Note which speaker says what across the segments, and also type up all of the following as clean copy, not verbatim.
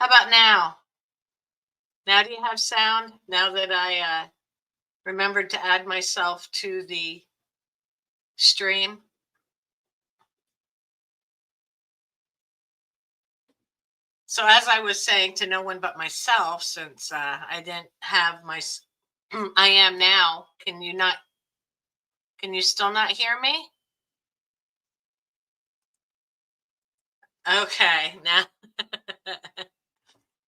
Speaker 1: How about now? Now do you have sound? Now that I remembered to add myself to the stream? So as I was saying to no one but myself, since I didn't have I am now. Can you not? Can you still not hear me? Okay, now.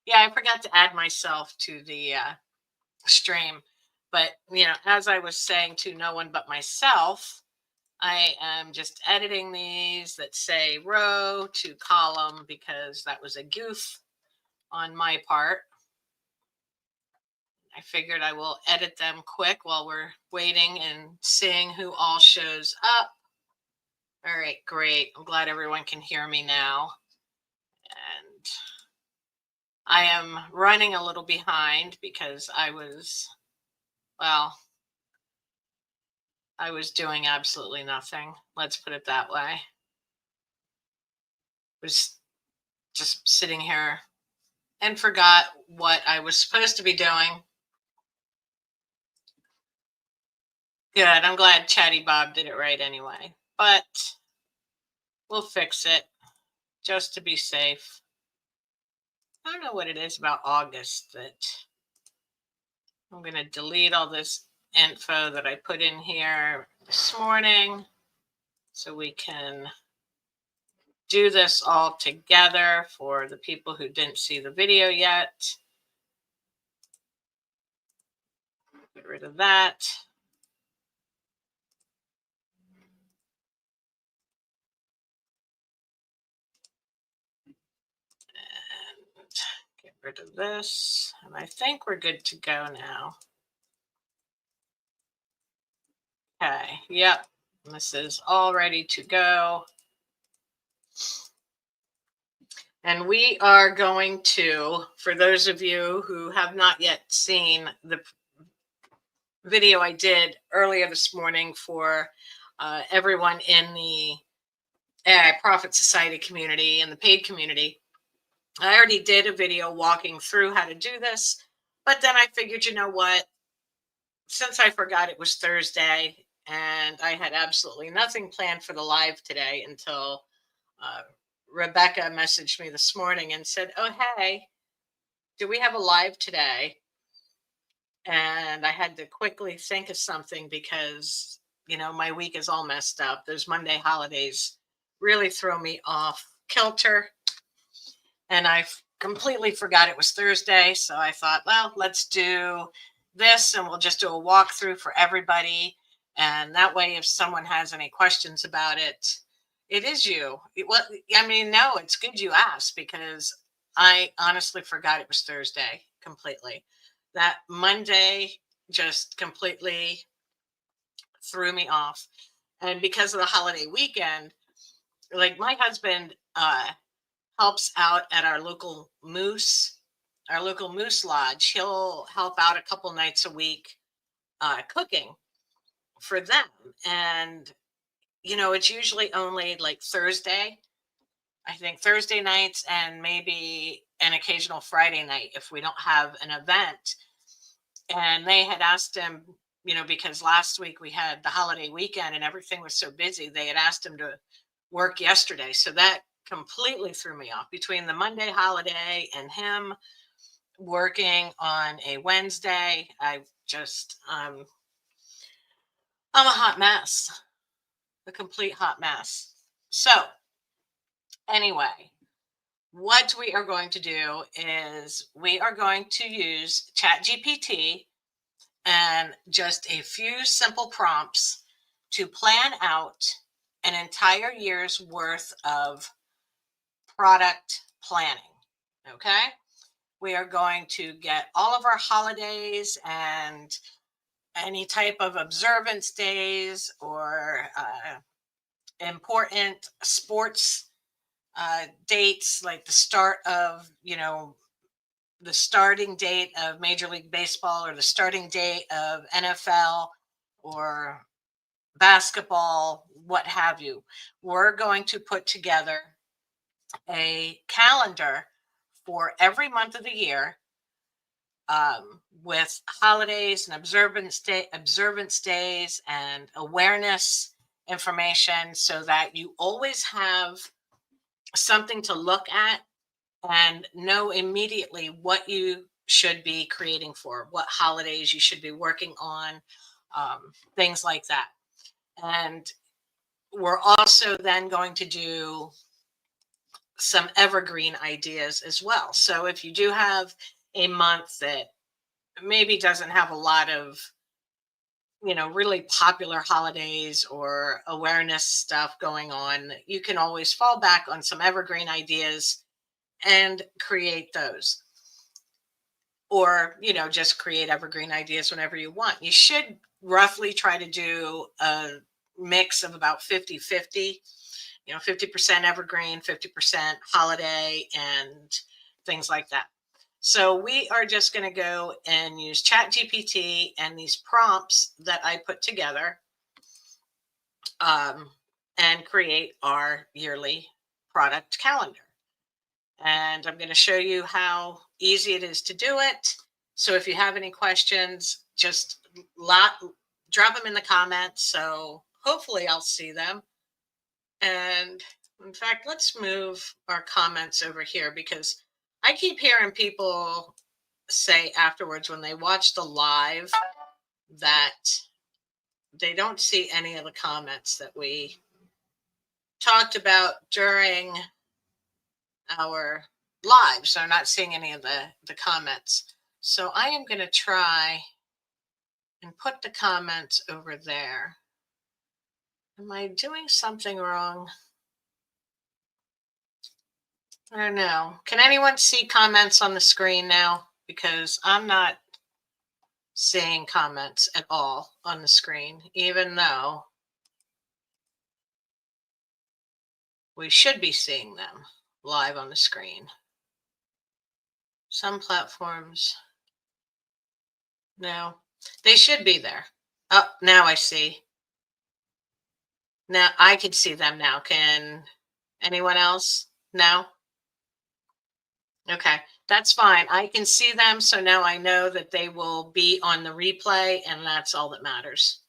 Speaker 1: Yeah, I forgot to add myself to the stream, but as I was saying to no one but myself, I am just editing these that say row to column because that was a goof on my part. I figured I will edit them quick while we're waiting and seeing who all shows up. All right, great. I'm glad everyone can hear me now. And I am running a little behind because well, I was doing absolutely nothing. Let's put it that way. Was just sitting here and forgot what I was supposed to be doing. Good. I'm glad Chatty Bob did it right anyway. But we'll fix it just to be safe. I don't know what it is about August that I'm going to delete all this info that I put in here this morning so we can do this all together for the people who didn't see the video yet. Get rid of that. And get rid of this. And I think we're good to go now. Okay, yep. This is all ready to go. And we are going to, for those of you who have not yet seen the video I did earlier this morning for everyone in the AI Profit Society community and the paid community, I already did a video walking through how to do this. But then I figured, you know what? Since I forgot it was Thursday and I had absolutely nothing planned for the live today until uh, Rebecca messaged me this morning and said, "Oh, hey, do we have a live today?" And I had to quickly think of something because, my week is all messed up. Those Monday holidays really throw me off kilter. And I completely forgot it was Thursday. So I thought, well, let's do this and we'll just do a walkthrough for everybody. And that way, if someone has any questions about it, it is you. Well, I mean, no, it's good you asked because I honestly forgot it was Thursday completely. That Monday just completely threw me off. And because of the holiday weekend, like my husband helps out at our local moose lodge. He'll help out a couple nights a week cooking for them. And, it's usually only like Thursday. I think Thursday nights and maybe an occasional Friday night if we don't have an event. And they had asked him, because last week we had the holiday weekend and everything was so busy, they had asked him to work yesterday. So that completely threw me off between the Monday holiday and him working on a Wednesday. I'm a hot mess, a complete hot mess. So, anyway, what we are going to do is we are going to use ChatGPT and just a few simple prompts to plan out an entire year's worth of product planning. Okay. We are going to get all of our holidays and any type of observance days or important sports dates, like the starting date of Major League Baseball or the starting date of NFL or basketball, what have you. We're going to put together a calendar for every month of the year, with holidays and observance days and awareness information, so that you always have something to look at and know immediately what you should be creating for, what holidays you should be working on, things like that. And we're also then going to do some evergreen ideas as well. So if you do have a month that maybe doesn't have a lot of, really popular holidays or awareness stuff going on, you can always fall back on some evergreen ideas and create those. Or, just create evergreen ideas whenever you want. You should roughly try to do a mix of about 50-50. 50% evergreen, 50% holiday, and things like that. So we are just going to go and use Chat GPT and these prompts that I put together, um, and create our yearly product calendar. And I'm going to show you how easy it is to do it. So if you have any questions, just lot drop them in the comments. So hopefully I'll see them. And in fact, let's move our comments over here, because I keep hearing people say afterwards when they watch the live that they don't see any of the comments that we talked about during our live. So I'm not seeing any of the comments. So I am going to try and put the comments over there. Am I doing something wrong? I don't know. Can anyone see comments on the screen now? Because I'm not seeing comments at all on the screen, even though we should be seeing them live on the screen. Some platforms, no, they should be there. Oh, now I see. Now I can see them now. Can anyone else? No? Okay, that's fine. I can see them. So now I know that they will be on the replay, and that's all that matters.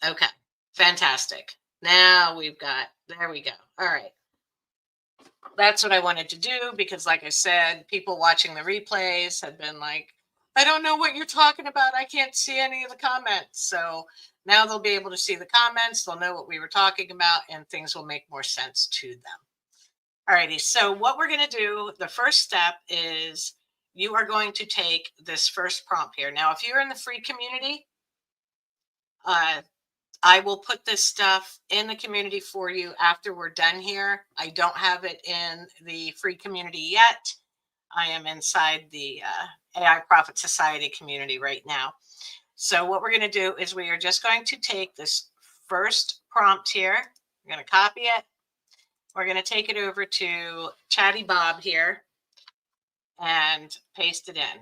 Speaker 1: Okay, fantastic. Now there we go. All right. That's what I wanted to do, because, like I said, people watching the replays had been like, I don't know what you're talking about. I can't see any of the comments. So now they'll be able to see the comments. They'll know what we were talking about, and things will make more sense to them. All righty. So what we're going to do, the first step is you are going to take this first prompt here. Now, if you're in the free community, I will put this stuff in the community for you after we're done here. I don't have it in the free community yet. I am inside the AI Profit Society community right now. So what we're going to do is we are just going to take this first prompt here. We're going to copy it. We're going to take it over to Chatty Bob here and paste it in.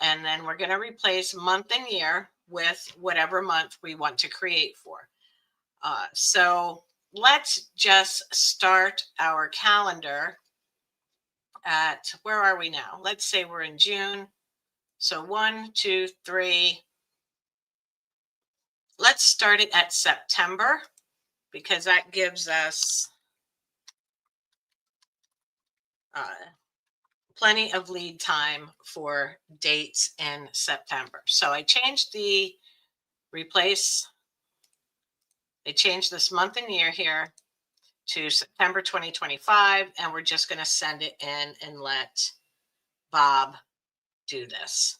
Speaker 1: And then we're going to replace month and year with whatever month we want to create for. So let's just start our calendar at, where are we now? Let's say we're in June. So 1, 2, 3. Let's start it at September, because that gives us plenty of lead time for dates in September. So I changed this month and year here to September 2025, and we're just going to send it in and let Bob do this.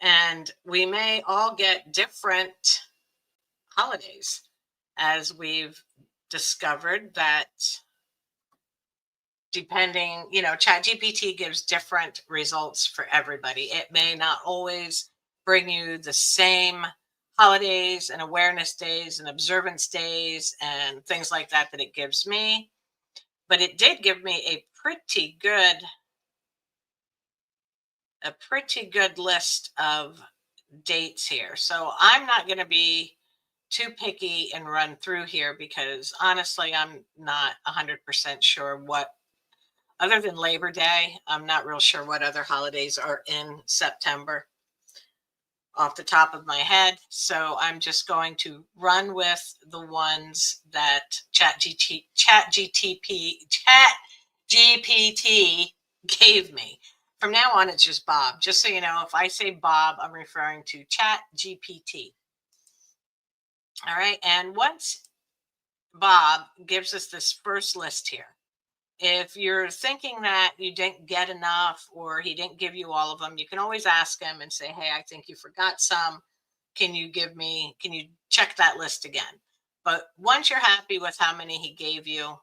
Speaker 1: And we may all get different holidays, as we've discovered that depending, ChatGPT gives different results for everybody. It may not always bring you the same holidays and awareness days and observance days and things like that it gives me. But it did give me a pretty good list of dates here. So I'm not going to be too picky and run through here because honestly, I'm not 100% sure what, other than Labor Day, I'm not real sure what other holidays are in September off the top of my head. So I'm just going to run with the ones that ChatGPT gave me. From now on, it's just Bob. Just so you know, if I say Bob, I'm referring to ChatGPT. All right. And once Bob gives us this first list here, if you're thinking that you didn't get enough or he didn't give you all of them, you can always ask him and say, hey, I think you forgot some. Can you check that list again? But once you're happy with how many he gave you,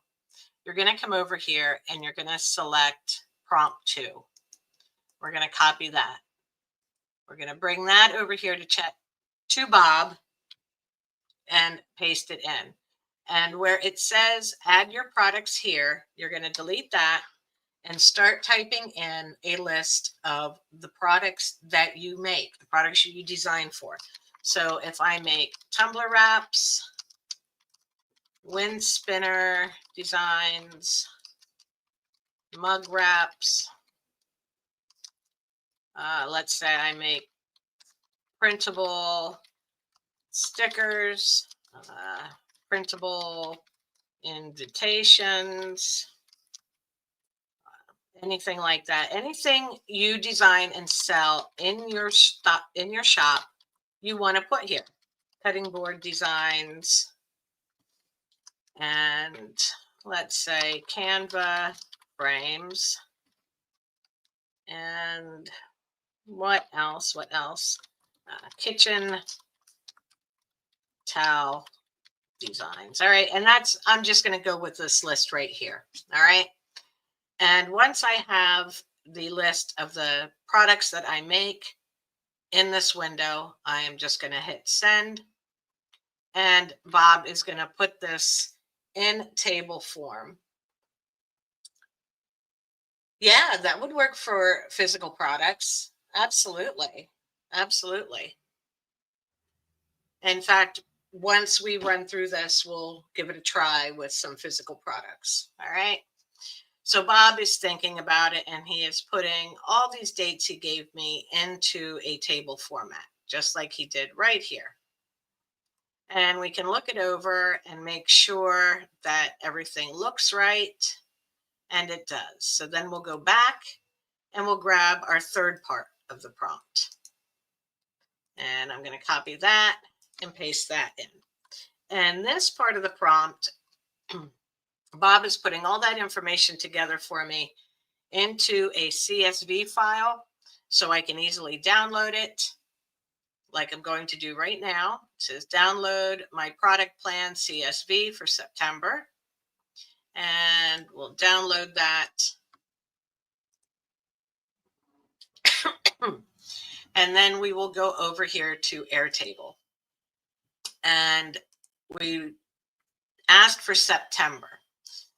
Speaker 1: you're going to come over here and you're going to select prompt 2. We're going to copy that. We're going to bring that over here to Bob and paste it in. And where it says add your products here, you're going to delete that and start typing in a list of the products that you make, the products you design for. So if I make tumbler wraps, wind spinner designs, mug wraps, let's say I make printable stickers, printable invitations, anything like that. Anything you design and sell in your shop, you want to put here. Cutting board designs, and let's say Canva frames, and what else? Kitchen towel designs. All right, and I'm just going to go with this list right here. All right, and once I have the list of the products that I make in this window, I am just going to hit send, and Bob is going to put this in table form. Yeah, that would work for physical products. Absolutely. Absolutely. In fact, once we run through this, we'll give it a try with some physical products. All right. So Bob is thinking about it and he is putting all these dates he gave me into a table format, just like he did right here. And we can look it over and make sure that everything looks right. And it does. So then we'll go back and we'll grab our third part of the prompt. And I'm going to copy that and paste that in. And this part of the prompt, Bob is putting all that information together for me into a CSV file so I can easily download it like I'm going to do right now. It says download my product plan CSV for September. And we'll download that. And then we will go over here to Airtable. And we asked for September.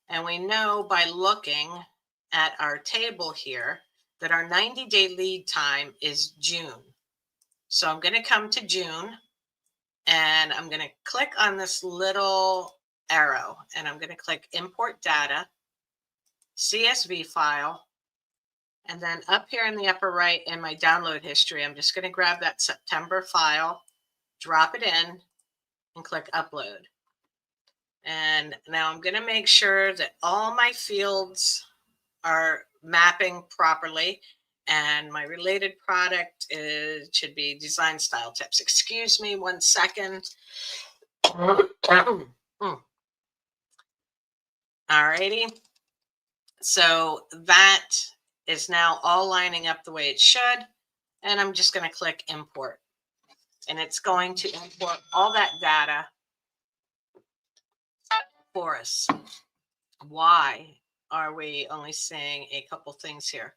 Speaker 1: And we know by looking at our table here that our 90-day lead time is June. So I'm going to come to June and I'm going to click on this little arrow and I'm going to click import data, CSV file. And then up here in the upper right in my download history, I'm just going to grab that September file, drop it in and click upload. And now I'm going to make sure that all my fields are mapping properly. And my related product should be design style tips. Excuse me 1 second. All righty. So that is now all lining up the way it should. And I'm just going to click import. And it's going to import all that data for us. Why are we only seeing a couple things here?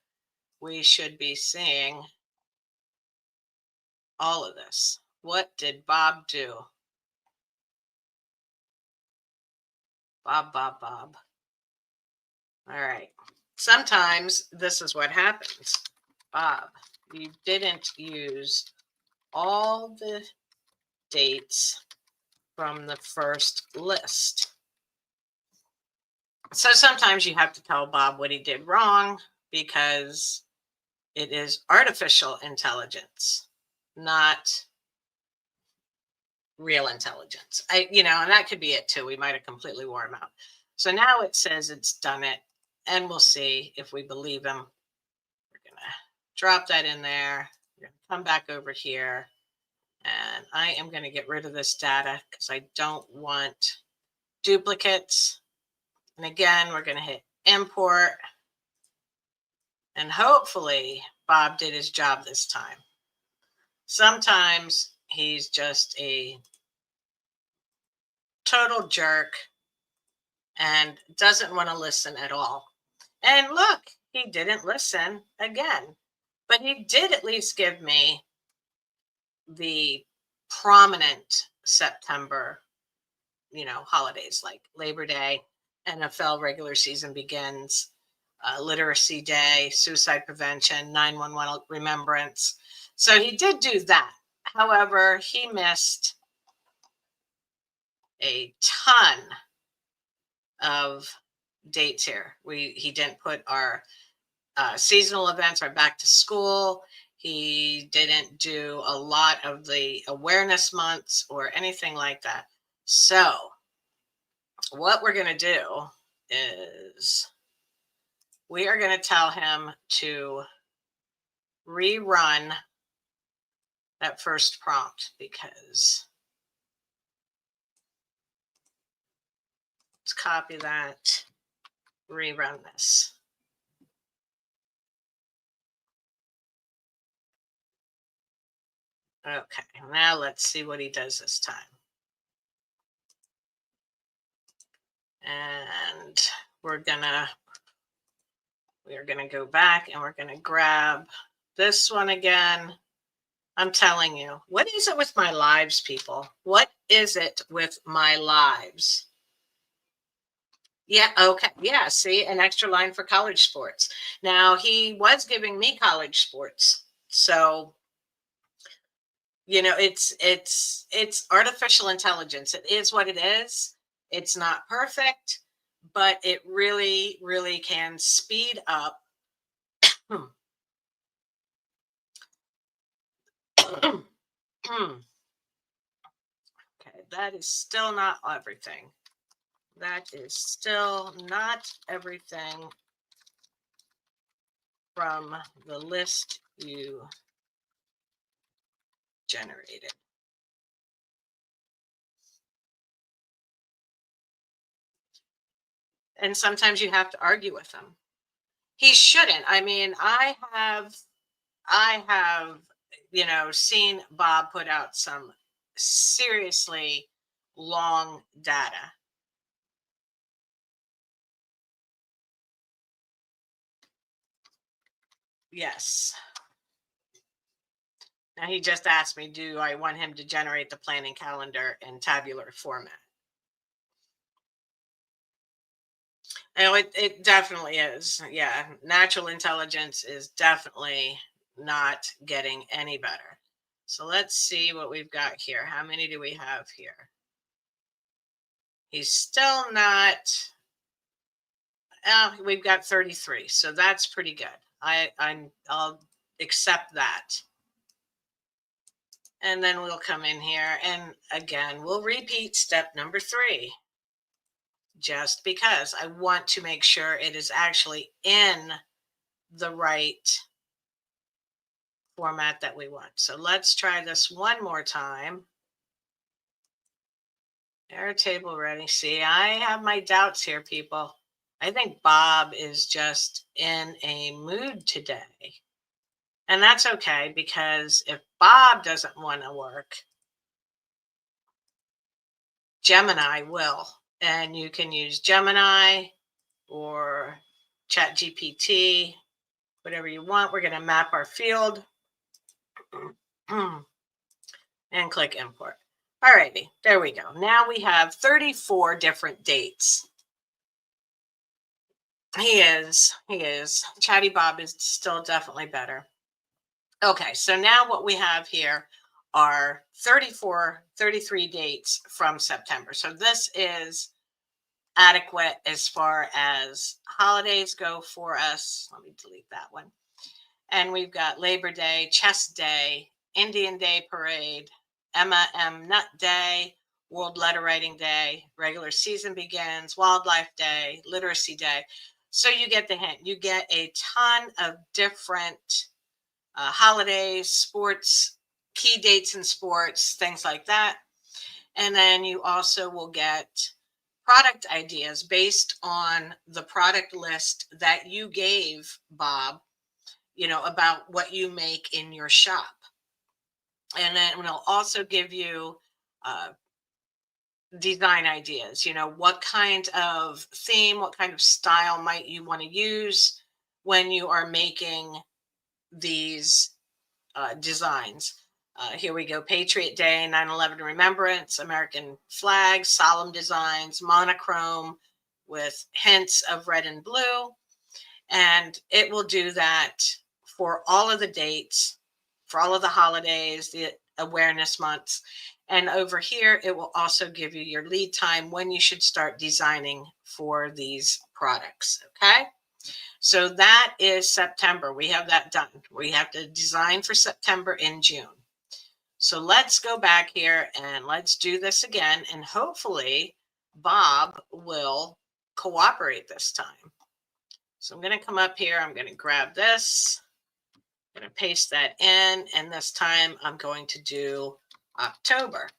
Speaker 1: We should be seeing all of this. What did Bob do? Bob. All right. Sometimes this is what happens. Bob, you didn't use all the dates from the first list. So sometimes you have to tell Bob what he did wrong because it is artificial intelligence, not real intelligence. And that could be it too. We might have completely wore him out. So now it says it's done it, and we'll see if we believe him. We're going to drop that in there. We're going to come back over here, and I am going to get rid of this data because I don't want duplicates. And again, we're going to hit import, and hopefully Bob did his job this time. Sometimes he's just a total jerk and doesn't want to listen at all. And look, he didn't listen again, but he did at least give me the prominent September, holidays like Labor Day, NFL regular season begins, Literacy Day, suicide prevention, 911 remembrance. So he did do that. However, he missed a ton of dates here. He didn't put our seasonal events, our back to school. He didn't do a lot of the awareness months or anything like that. So what we're going to do is we are going to tell him to rerun that first prompt, because let's copy that, rerun this. Okay, now let's see what he does this time. And we're gonna go back and we're gonna grab this one again. I'm telling you, what is it with my lives, people? What is it with my lives? Yeah, okay. Yeah, see, an extra line for college sports. Now, he was giving me college sports. So, it's artificial intelligence. It is what it is. It's not perfect, but it really, really can speed up. Okay, that is still not everything. That is still not everything from the list you generated. And sometimes you have to argue with him. He shouldn't. I mean, I have, seen Bob put out some seriously long data. Yes. Now he just asked me, do I want him to generate the planning calendar in tabular format? It definitely is. Yeah. Natural intelligence is definitely not getting any better. So let's see what we've got here. How many do we have here? He's still not. We've got 33, so that's pretty good. I'll accept that. And then we'll come in here and again, we'll repeat step number 3. Just because I want to make sure it is actually in the right format that we want. So let's try this one more time. Error table ready. See, I have my doubts here, people. I think Bob is just in a mood today. And that's okay, because if Bob doesn't want to work, Gemini will. And you can use Gemini or ChatGPT, whatever you want. We're going to map our field and click import. All righty, there we go. Now we have 34 different dates. He is. Chatty Bob is still definitely better. Okay, so now what we have here are 33 dates from September. So this is adequate as far as holidays go for us. Let me delete that one. And we've got Labor Day, Chess Day, Indian Day Parade, Emma M. Nut Day, World Letter Writing Day, Regular Season Begins, Wildlife Day, Literacy Day. So you get the hint. You get a ton of different holidays, sports, key dates in sports, things like that. And then you also will get product ideas based on the product list that you gave Bob, about what you make in your shop. And then it'll also give you uh, design ideas, what kind of theme, what kind of style might you want to use when you are making these designs. Here we go: Patriot Day, 9/11 Remembrance, American flags, solemn designs, monochrome with hints of red and blue. And it will do that for all of the dates, for all of the holidays, the awareness months. And over here, it will also give you your lead time when you should start designing for these products. Okay. So that is September. We have that done. We have to design for September in June. So let's go back here and let's do this again. And hopefully Bob will cooperate this time. So I'm going to come up here. I'm going to grab this. I'm going to paste that in. And this time I'm going to do October.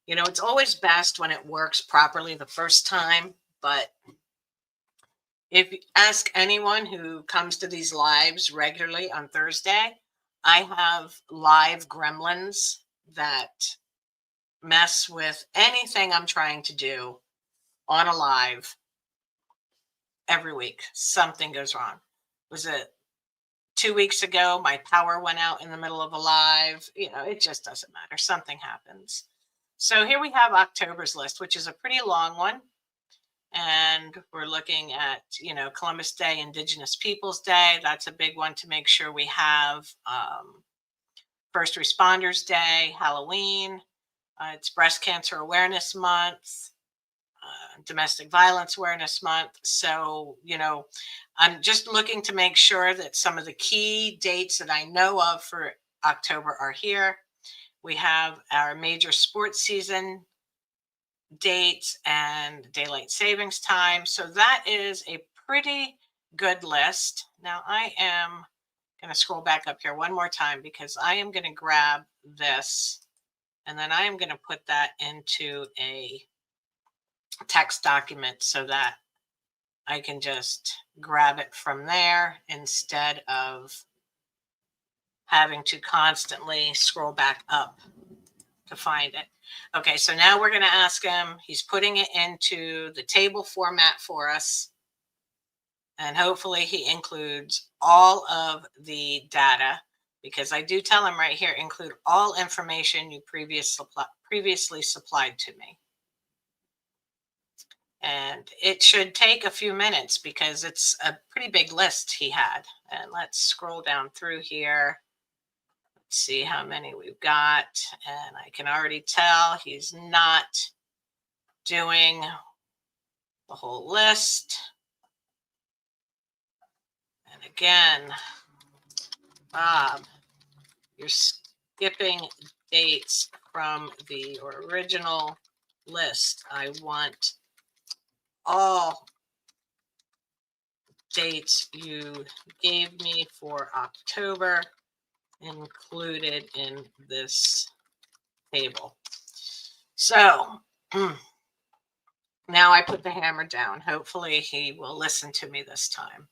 Speaker 1: It's always best when it works properly the first time, but if you ask anyone who comes to these lives regularly on Thursday, I have live gremlins that mess with anything I'm trying to do on a live every week. Something goes wrong. Was it 2 weeks ago? My power went out in the middle of a live. It just doesn't matter. Something happens. So here we have October's list, which is a pretty long one. And we're looking at, Columbus Day, Indigenous Peoples Day. That's a big one to make sure we have. First Responders Day, Halloween. It's Breast Cancer Awareness Month, Domestic Violence Awareness Month. So, I'm just looking to make sure that some of the key dates that I know of for October are here. We have our major sports season dates and daylight savings time. So that is a pretty good list. Now I am going to scroll back up here one more time because I am going to grab this and then I am going to put that into a text document so that I can just grab it from there instead of having to constantly scroll back up to find it. Okay, so now we're going to ask him. He's putting it into the table format for us. And hopefully he includes all of the data, because I do tell him right here, include all information you previously supplied to me. And it should take a few minutes because it's a pretty big list he had. And let's scroll down through here. See how many we've got, and I can already tell he's not doing the whole list. And again, Bob, you're skipping dates from the original list. I want all dates you gave me for October included in this table. So now I put the hammer down. Hopefully he will listen to me this time.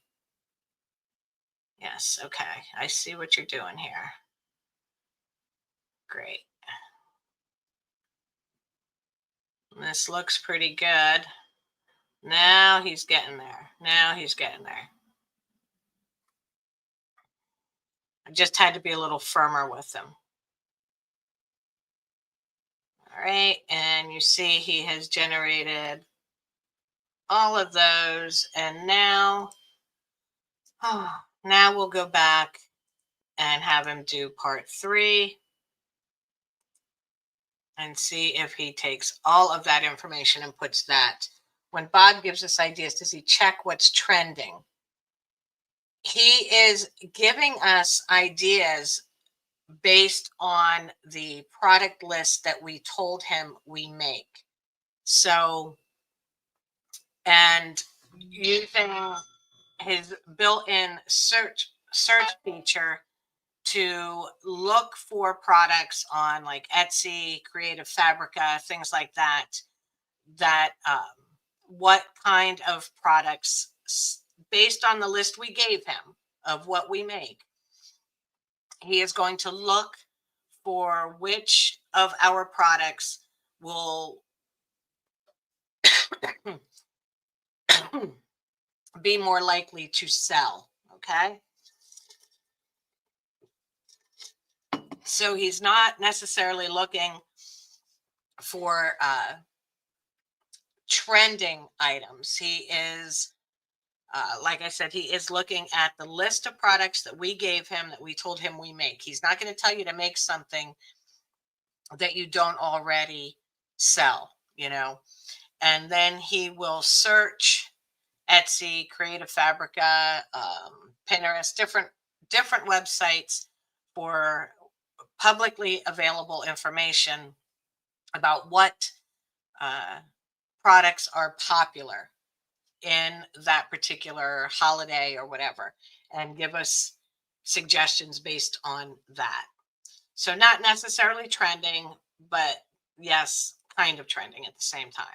Speaker 1: Yes, okay. I see what you're doing here. Great. This looks pretty good. Now he's getting there. Now he's getting there. I just had to be a little firmer with him. All right, and you see he has generated all of those, and now we'll go back and have him do part 3. and see if he takes all of that information and puts that. When Bob gives us ideas, does he check what's trending? He is giving us ideas based on the product list that we told him we make. So, and using his built-in search feature to look for products on like Etsy, Creative Fabrica, things like that. That what kind of products, based on the list we gave him of what we make, he is going to look for which of our products will be more likely to sell. Okay. So he's not necessarily looking for trending items. He is, like I said, he is looking at the list of products that we gave him that we told him we make. He's not going to tell you to make something that you don't already sell, you know. And then he will search Etsy, Creative Fabrica, Pinterest, different websites for publicly available information about what uh, products are popular in that particular holiday or whatever, and give us suggestions based on that. So, not necessarily trending, but yes, kind of trending at the same time.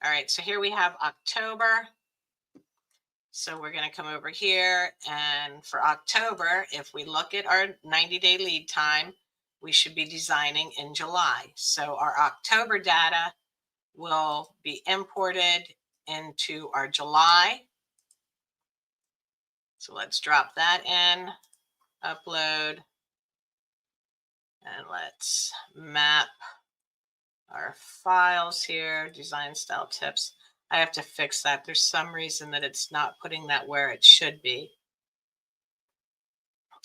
Speaker 1: All right, so here we have October. So we're going to come over here, and for October, if we look at our 90-day lead time, we should be designing in July. So our October data will be imported into our July. So let's drop that in, upload, and let's map our files here, design style tips. I have to fix that. There's some reason that it's not putting that where it should be.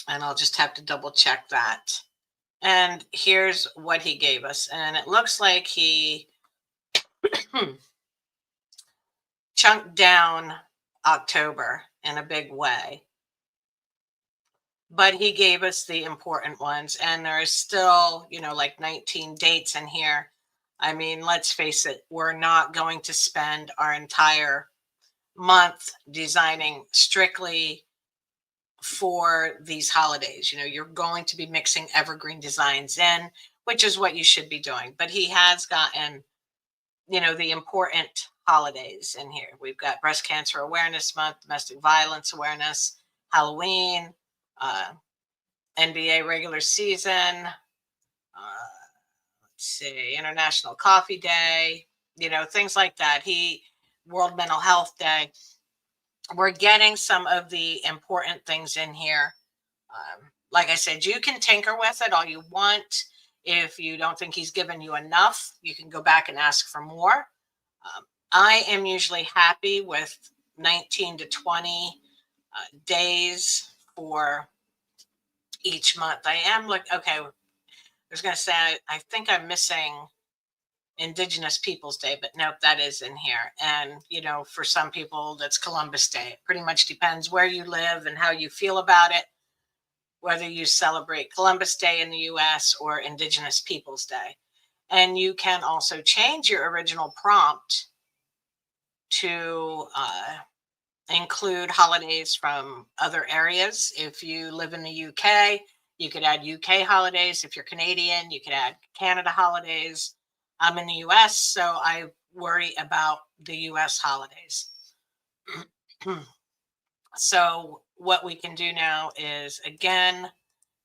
Speaker 1: And I'll just have to double check that. And here's what he gave us. And it looks like he chunked down October in a big way. But he gave us the important ones. And there's still, like 19 dates in here. I mean, let's face it, we're not going to spend our entire month designing strictly for these holidays. You're going to be mixing evergreen designs in, which is what you should be doing. But he has gotten, the important holidays in here. We've got Breast Cancer Awareness Month, Domestic Violence Awareness, Halloween, NBA regular season, let's see, International Coffee Day, things like that. World Mental Health Day. We're getting some of the important things in here. Like I said, you can tinker with it all you want. If you don't think he's given you enough, you can go back and ask for more. I am usually happy with 19 to 20 days for each month. I am okay. I was going to say, I think I'm missing Indigenous Peoples Day, but nope, that is in here. And, for some people, that's Columbus Day. It pretty much depends where you live and how you feel about it, whether you celebrate Columbus Day in the US or Indigenous Peoples Day. And you can also change your original prompt to include holidays from other areas. If you live in the UK, you could add UK holidays. If you're Canadian, you could add Canada holidays. I'm in the US, so I worry about the US holidays. So what we can do now is, again,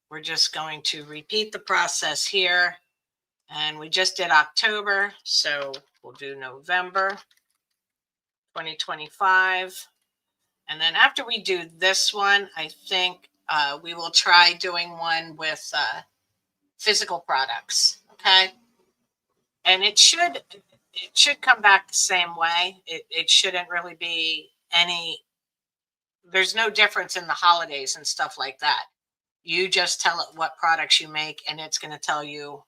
Speaker 1: we're just going to repeat the process here. And we just did October, so we'll do November 2025. And then after we do this one, I think we will try doing one with physical products. Okay. And it should come back the same way. It shouldn't really be there's no difference in the holidays and stuff like that. You just tell it what products you make, and it's going to tell you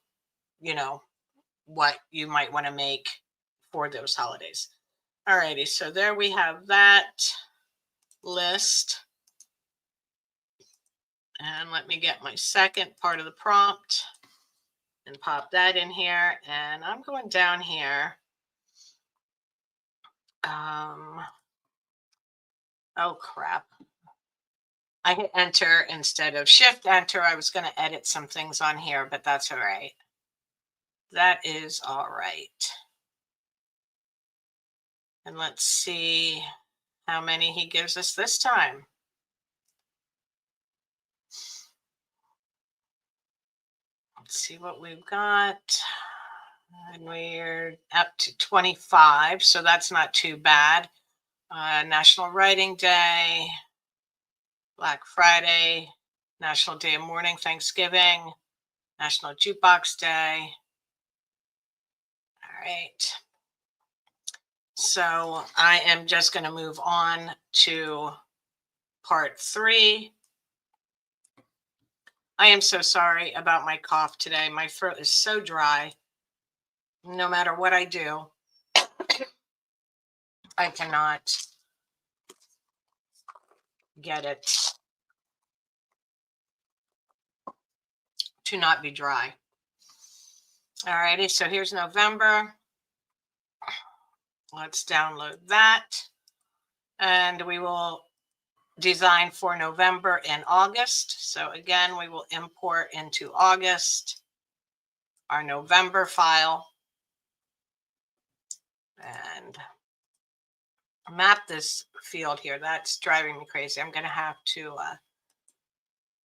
Speaker 1: what you might want to make for those holidays. Alrighty, so there we have that list. And let me get my second part of the prompt and pop that in here. And I'm going down here. Oh crap. I hit enter instead of shift enter. I was going to edit some things on here, but that's all right. That is all right. And let's see how many he gives us this time. Let's see what we've got. And we're up to 25, so that's not too bad. National Writing Day, Black Friday, National Day of Mourning, Thanksgiving, National Jukebox Day. All right. So I am just going to move on to part 3. I am so sorry about my cough today. My throat is so dry. No matter what I do, I cannot get it to not be dry. All righty, so here's November. Let's download that. And we will design for November and August. So again, we will import into August our November file and map this field here. That's driving me crazy. I'm going to have to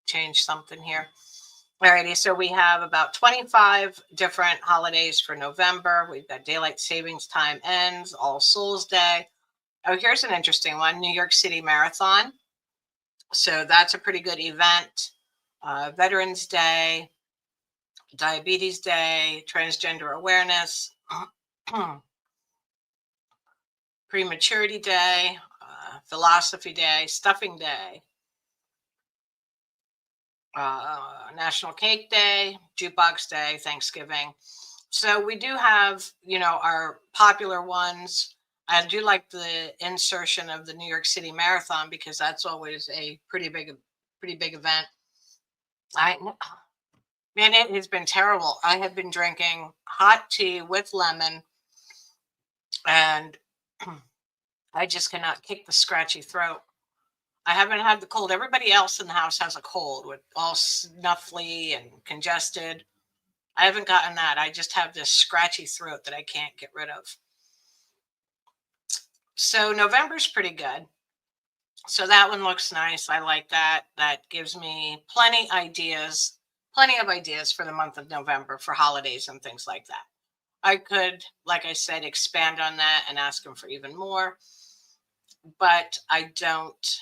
Speaker 1: change something here. Alrighty, so we have about 25 different holidays for November. We've got Daylight Savings Time ends, All Souls Day. Oh, here's an interesting one, New York City Marathon. So that's a pretty good event. Veterans Day, Diabetes Day, Transgender Awareness, Prematurity Day, Philosophy Day, Stuffing Day, National Cake Day, Jukebox Day, Thanksgiving. So we do have, our popular ones. I do like the insertion of the New York City Marathon because that's always a pretty big event. Man, it has been terrible. I have been drinking hot tea with lemon, and I just cannot kick the scratchy throat. I haven't had the cold. Everybody else in the house has a cold with all snuffly and congested. I haven't gotten that. I just have this scratchy throat that I can't get rid of. So November's pretty good. So that one looks nice. I like that. That gives me plenty of ideas for the month of November for holidays and things like that. I could, like I said, expand on that and ask them for even more, but I don't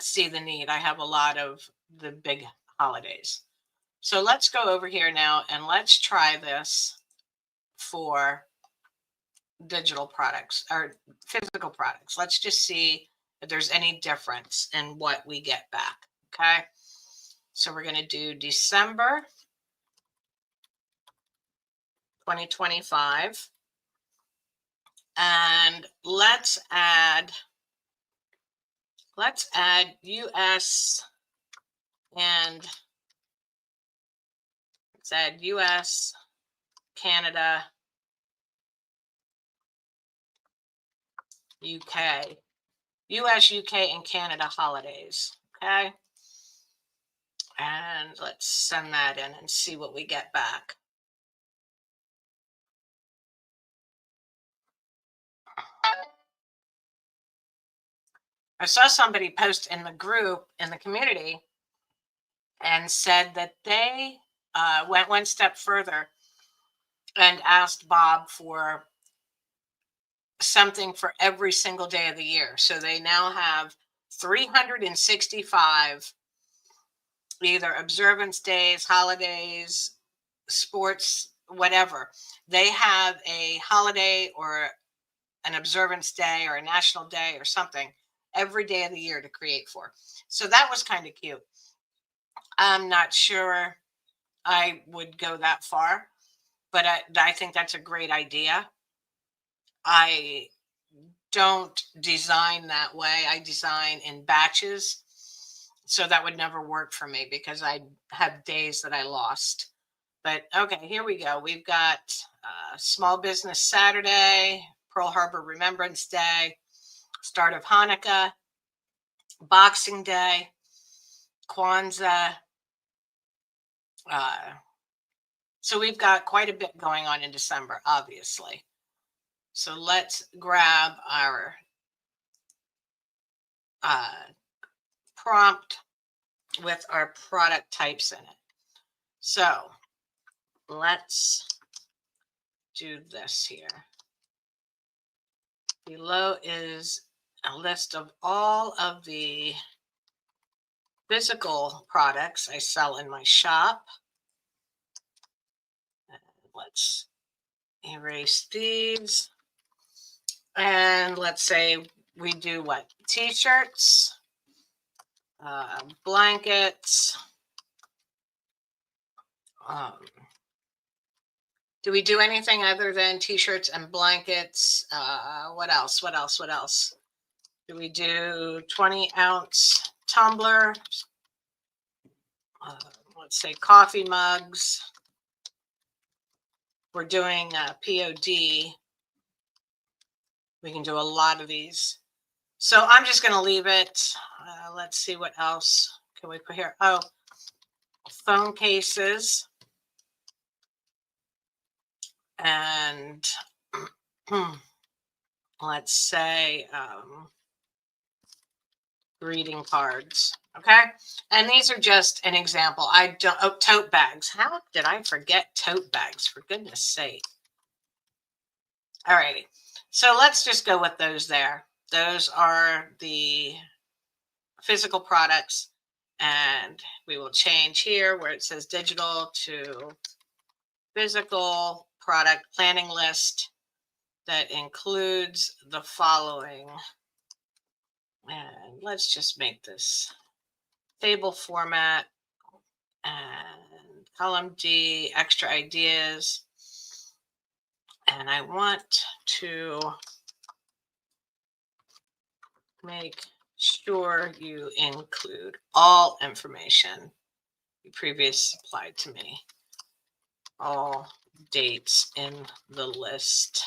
Speaker 1: see the need. I have a lot of the big holidays. So let's go over here now and let's try this for digital products or physical products. Let's just see if there's any difference in what we get back. Okay. So we're going to do December 2025. And let's add US and let's add US, Canada, UK, US, UK, and Canada holidays. Okay. And let's send that in and see what we get back. I saw somebody post in the group in the community and said that they went one step further and asked Bob for something for every single day of the year. So they now have 365 either observance days, holidays, sports, whatever. They have a holiday or an observance day or a national day or something every day of the year to create for. So that was kind of cute. I'm not sure I would go that far, but I think that's a great idea. I don't design that way. I design in batches. So that would never work for me because I have days that I lost. But okay, here we go. We've got Small Business Saturday, Pearl Harbor Remembrance Day, start of Hanukkah, Boxing Day, Kwanzaa. So we've got quite a bit going on in December, obviously. So let's grab our prompt with our product types in it. So let's do this here. Below is a list of all of the physical products I sell in my shop. Let's erase these. And let's say we do what? T-shirts, blankets. Do we do anything other than T-shirts and blankets? What else? What else? What else? Do we do 20-ounce tumblers? Let's say coffee mugs. We're doing POD. We can do a lot of these. So I'm just going to leave it. Let's see what else can we put here. Oh, phone cases. And let's say greeting cards. Okay. And these are just an example. I don't, oh, tote bags. How did I forget tote bags? For goodness sake. All righty. So let's just go with those there. Those are the physical products. And we will change here where it says digital to physical product planning list that includes the following. And let's just make this table format and column D, extra ideas. And I want to make sure you include all information you previously supplied to me. All dates in the list.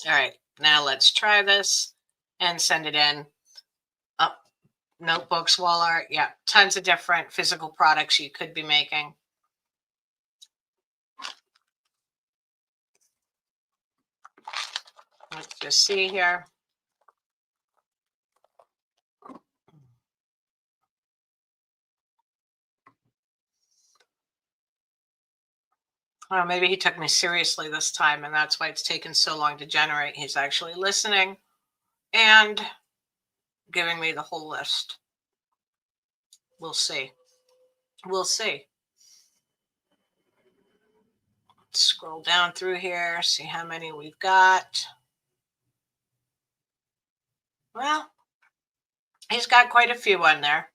Speaker 1: All right, now let's try this and send it in. Notebooks, wall art, yeah, tons of different physical products you could be making. Let's just see here. Oh, maybe he took me seriously this time, and that's why it's taken so long to generate. He's actually listening and giving me the whole list. We'll see. We'll see. Let's scroll down through here, see how many we've got. Well, he's got quite a few on there.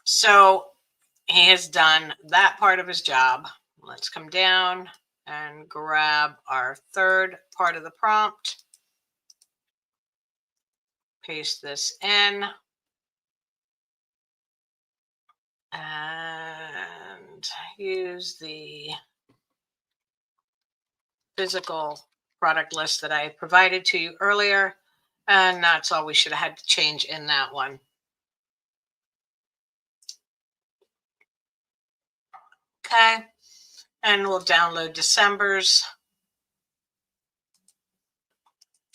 Speaker 1: So he has done that part of his job. Let's come down and grab our third part of the prompt. Paste this in. And use the physical product list that I provided to you earlier. And that's all we should have had to change in that one. Okay. And we'll download December's.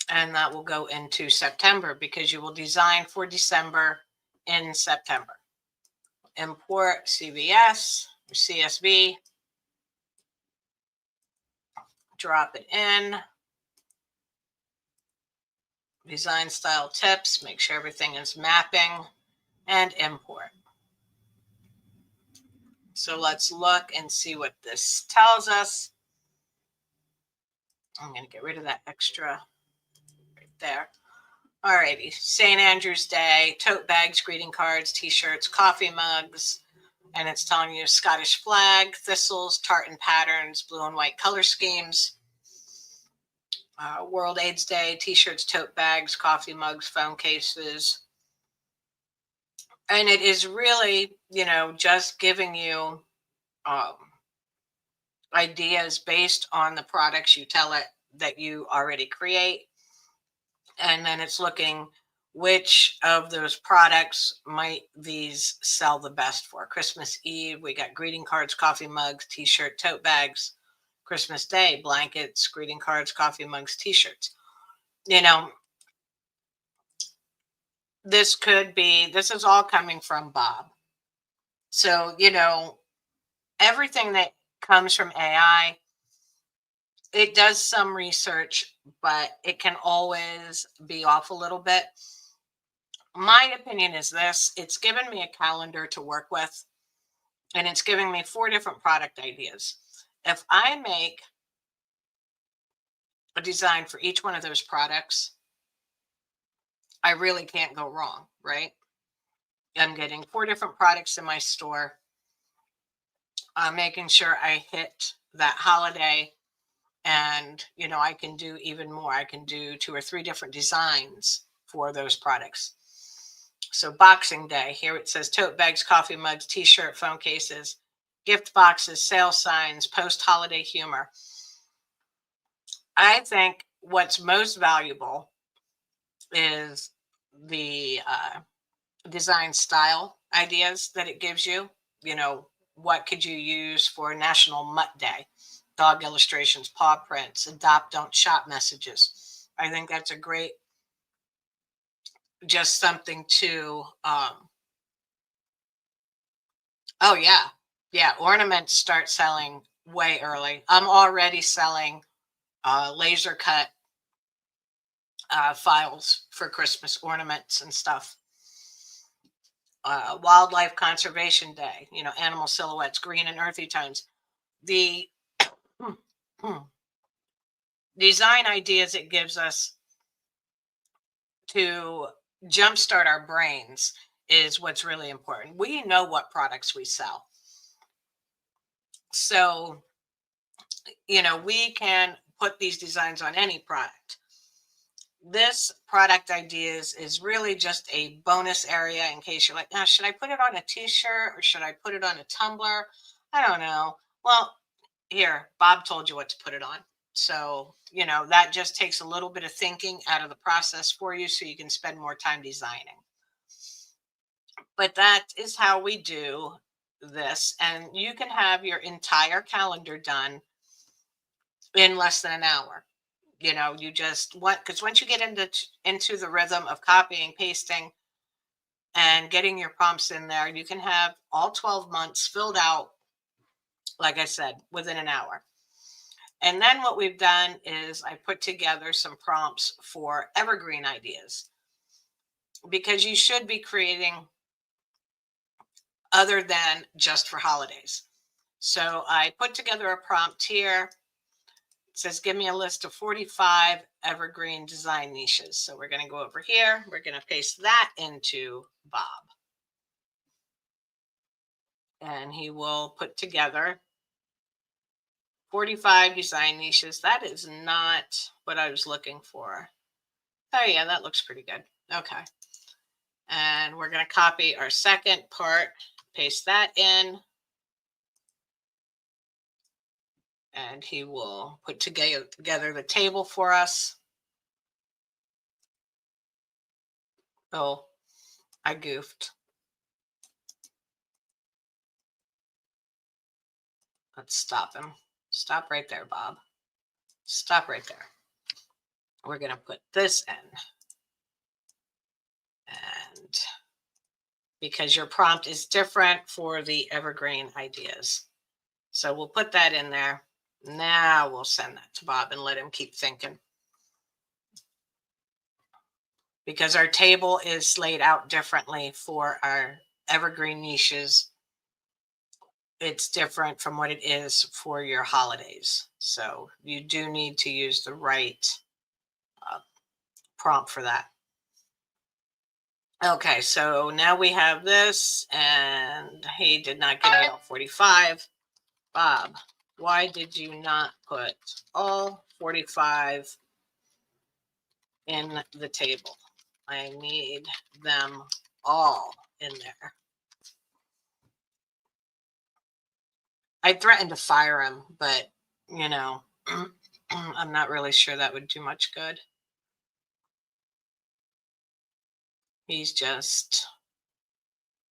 Speaker 1: And that will go into September because you will design for December in September. Import CVS or CSV. Drop it in. Design style tips. Make sure everything is mapping and import. So let's look and see what this tells us. I'm going to get rid of that extra right there. Alrighty, St. Andrew's Day, tote bags, greeting cards, t-shirts, coffee mugs, and it's telling you Scottish flag, thistles, tartan patterns, blue and white color schemes, World AIDS Day, t-shirts, tote bags, coffee mugs, phone cases. And it is really, just giving you um, ideas based on the products you tell it that you already create. And then it's looking which of those products might these sell the best for. Christmas Eve, we got greeting cards, coffee mugs, t-shirt, tote bags. Christmas Day, blankets, greeting cards, coffee mugs, t-shirts. You know, this is all coming from Bob. So, everything that comes from AI, it does some research, but it can always be off a little bit. My opinion is this: it's given me a calendar to work with, and it's giving me 4 different product ideas. If I make a design for each one of those products, I really can't go wrong, right? I'm getting 4 different products in my store. I'm making sure I hit that holiday, and I can do even more. I can do 2 or 3 different designs for those products. So Boxing Day, here it says tote bags, coffee mugs, t-shirt, phone cases, gift boxes, sale signs, post holiday humor. I think what's most valuable is the design style ideas that it gives you. What could you use for National Mutt Day? Dog illustrations, paw prints, adopt, don't shop messages. I think that's a great, just something to, oh, yeah. Yeah. Ornaments start selling way early. I'm already selling laser cut files for Christmas ornaments and stuff. Wildlife Conservation Day, animal silhouettes, green and earthy tones. The design ideas it gives us to jumpstart our brains is what's really important. We know what products we sell. So, we can put these designs on any product. This product ideas is really just a bonus area in case you're like, now, should I put it on a t-shirt or should I put it on a tumbler? I don't know. Well, here, Bob told you what to put it on. So, that just takes a little bit of thinking out of the process for you so you can spend more time designing. But that is how we do this. And you can have your entire calendar done in less than an hour. You just want, because once you get into the rhythm of copying, pasting, and getting your prompts in there, you can have all 12 months filled out, like I said, within an hour. And then what we've done is I put together some prompts for evergreen ideas, because you should be creating other than just for holidays. So I put together a prompt here. It says, give me a list of 45 evergreen design niches. So we're going to go over here. We're going to paste that into Bob. And he will put together 45 design niches. That is not what I was looking for. Oh, yeah, that looks pretty good. Okay. And we're going to copy our second part, paste that in. And he will put together the table for us. Oh, I goofed. Let's stop him. Stop right there, Bob. Stop right there. We're going to put this in. And because your prompt is different for the evergreen ideas. So we'll put that in there. Now we'll send that to Bob and let him keep thinking. Because our table is laid out differently for our evergreen niches. It's different from what it is for your holidays. So you do need to use the right prompt for that. Okay, so now we have this, and he did not give me all 45. Bob, why did you not put all 45 in the table? I need them all in there. I threatened to fire him, but you know, I'm not really sure that would do much good. He's just,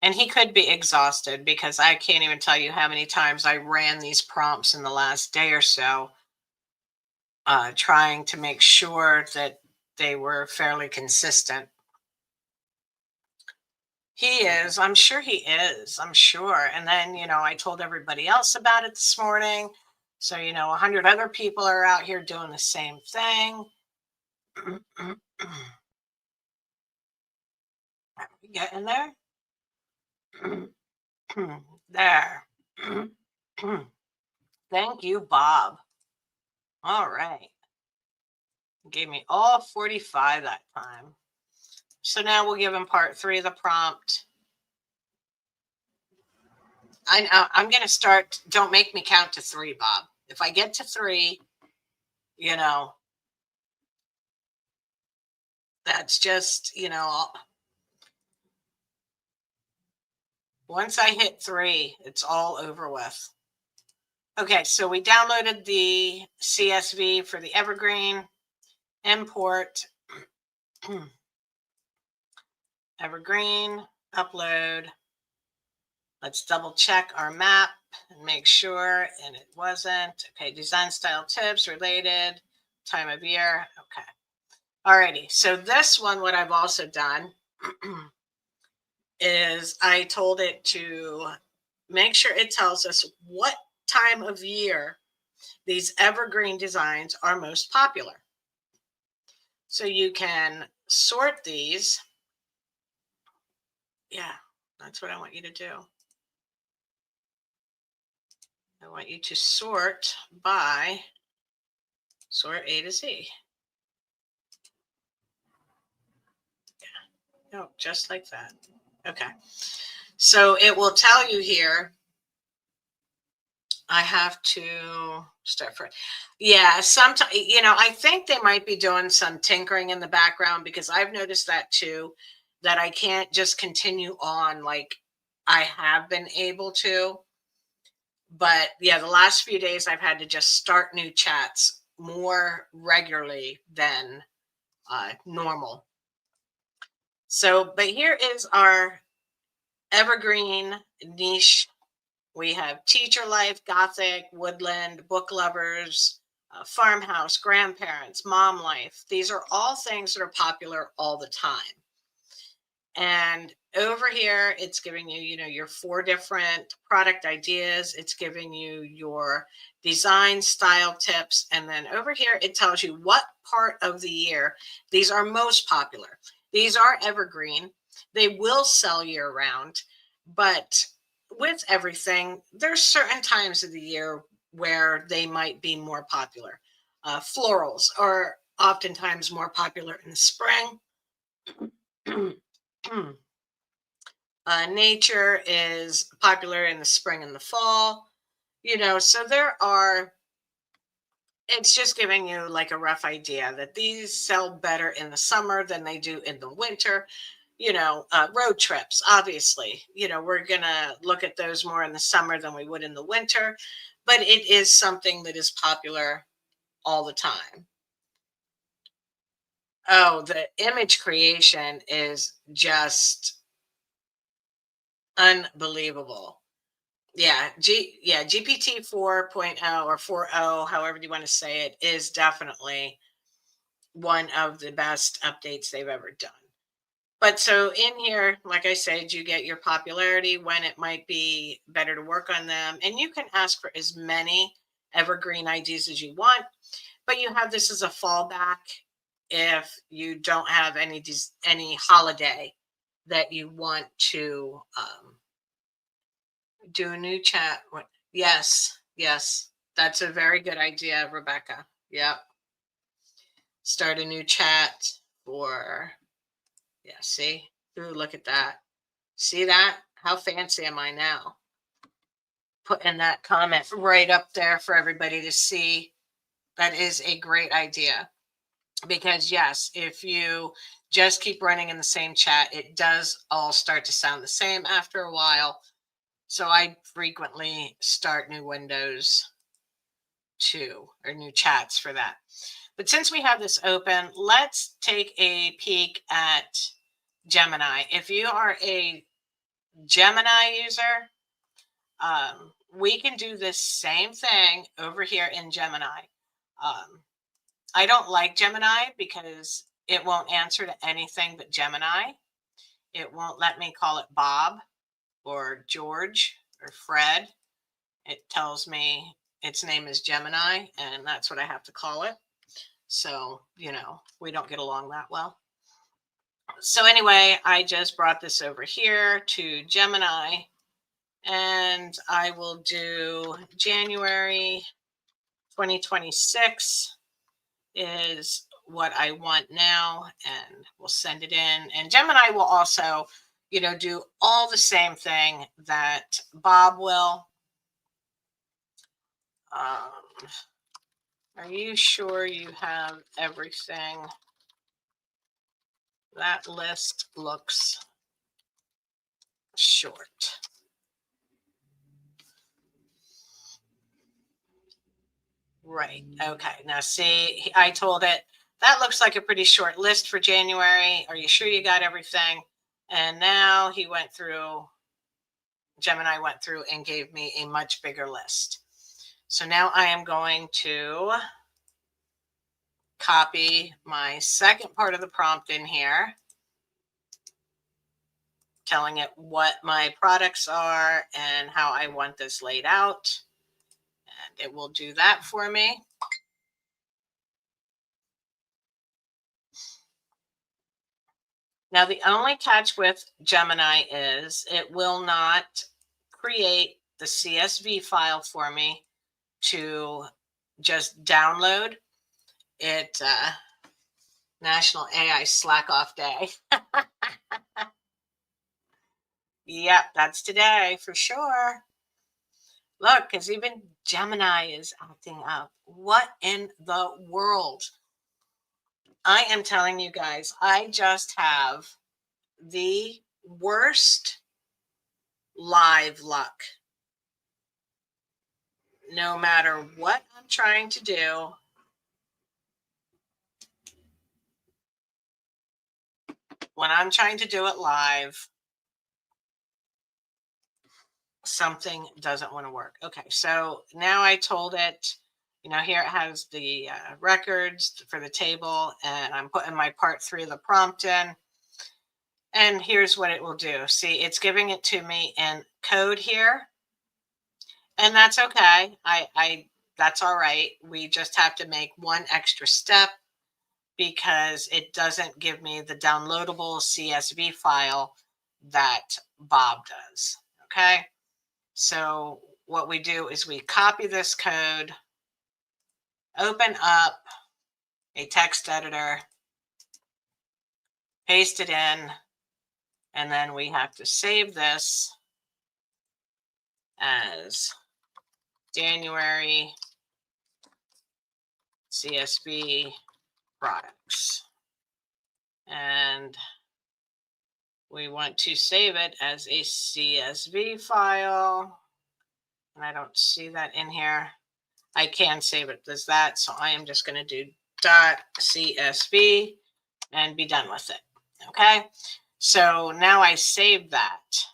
Speaker 1: and he could be exhausted because I can't even tell you how many times I ran these prompts in the last day or so, trying to make sure that they were fairly consistent. He is. I'm sure he is. I'm sure. And then, I told everybody else about it this morning. So, 100 other people are out here doing the same thing. Get in there. There. Thank you, Bob. All right. Gave me all 45 that time. So now we'll give him part 3 of the prompt. I'm going to start. Don't make me count to 3, Bob. If I get to 3, you know, that's just, once I hit 3, it's all over with. Okay, so we downloaded the CSV for the evergreen. Import evergreen, upload. Let's double check our map and make sure, and it wasn't. Okay, design style tips related, time of year. Okay. Alrighty, so this one, what I've also done is I told it to make sure it tells us what time of year these evergreen designs are most popular. So you can sort these. Yeah, that's what I want you to do. I want you to sort by sort A to Z. Yeah. No, just like that. Okay. So it will tell you here. I have to start for. Yeah, sometimes I think they might be doing some tinkering in the background because I've noticed that too, that I can't just continue on like I have been able to. But yeah, the last few days I've had to just start new chats more regularly than normal. So, but here is our evergreen niche. We have teacher life, gothic, woodland, book lovers, farmhouse, grandparents, mom life. These are all things that are popular all the time. And over here, it's giving you, your 4 different product ideas. It's giving you your design style tips. And then over here, it tells you what part of the year these are most popular. These are evergreen. They will sell year round, but with everything, there's certain times of the year where they might be more popular. Florals are oftentimes more popular in the spring. Nature is popular in the spring and the fall, so there are, it's just giving you like a rough idea that these sell better in the summer than they do in the winter. Road trips, obviously, we're going to look at those more in the summer than we would in the winter, but it is something that is popular all the time. Oh, the image creation is just unbelievable. Yeah, GPT 4.0 or 4.0, however you want to say it, is definitely one of the best updates they've ever done. But so in here, like I said, you get your popularity, when it might be better to work on them, and you can ask for as many evergreen ideas as you want, but you have this as a fallback if you don't have any holiday that you want to do a new chat. Yes, yes. That's a very good idea, Rebecca. Yep. Start a new chat for, yeah, see? Ooh, look at that. See that? How fancy am I now? Putting that comment right up there for everybody to see. That is a great idea. Because, yes, if you just keep running in the same chat, it does all start to sound the same after a while. So I frequently start new windows too, or new chats for that. But since we have this open, let's take a peek at Gemini. If you are a Gemini user, we can do this same thing over here in Gemini. I don't like Gemini because it won't answer to anything but Gemini. It won't let me call it Bob or George or Fred. It tells me its name is Gemini, and that's what I have to call it. So, we don't get along that well. So anyway, I just brought this over here to Gemini, and I will do January 2026 is what I want now, and we'll send it in. And Gemini will also, do all the same thing that Bob will. Are you sure you have everything? That list looks short. Right. Okay. Now, see, I told it that looks like a pretty short list for January. Are you sure you got everything? And now Gemini went through and gave me a much bigger list. So now I am going to copy my second part of the prompt in here, telling it what my products are and how I want this laid out. And it will do that for me. Now, the only catch with Gemini is it will not create the CSV file for me to just download it. National AI Slack Off Day. Yep, that's today for sure. Look, because even Gemini is acting up. What in the world? I am telling you guys, I just have the worst live luck. No matter what I'm trying to do, when I'm trying to do it live, something doesn't want to work. Okay, so now I told it, here it has the records for the table, and I'm putting my part 3 of the prompt in. And here's what it will do. See, it's giving it to me in code here. And that's okay. That's all right. We just have to make one extra step because it doesn't give me the downloadable CSV file that Bob does. Okay. So what we do is we copy this code, open up a text editor, paste it in, and then we have to save this as January CSV products. And we want to save it as a CSV file. And I don't see that in here. I can save it as that. So I am just going to do .csv and be done with it. Okay. So now I save that.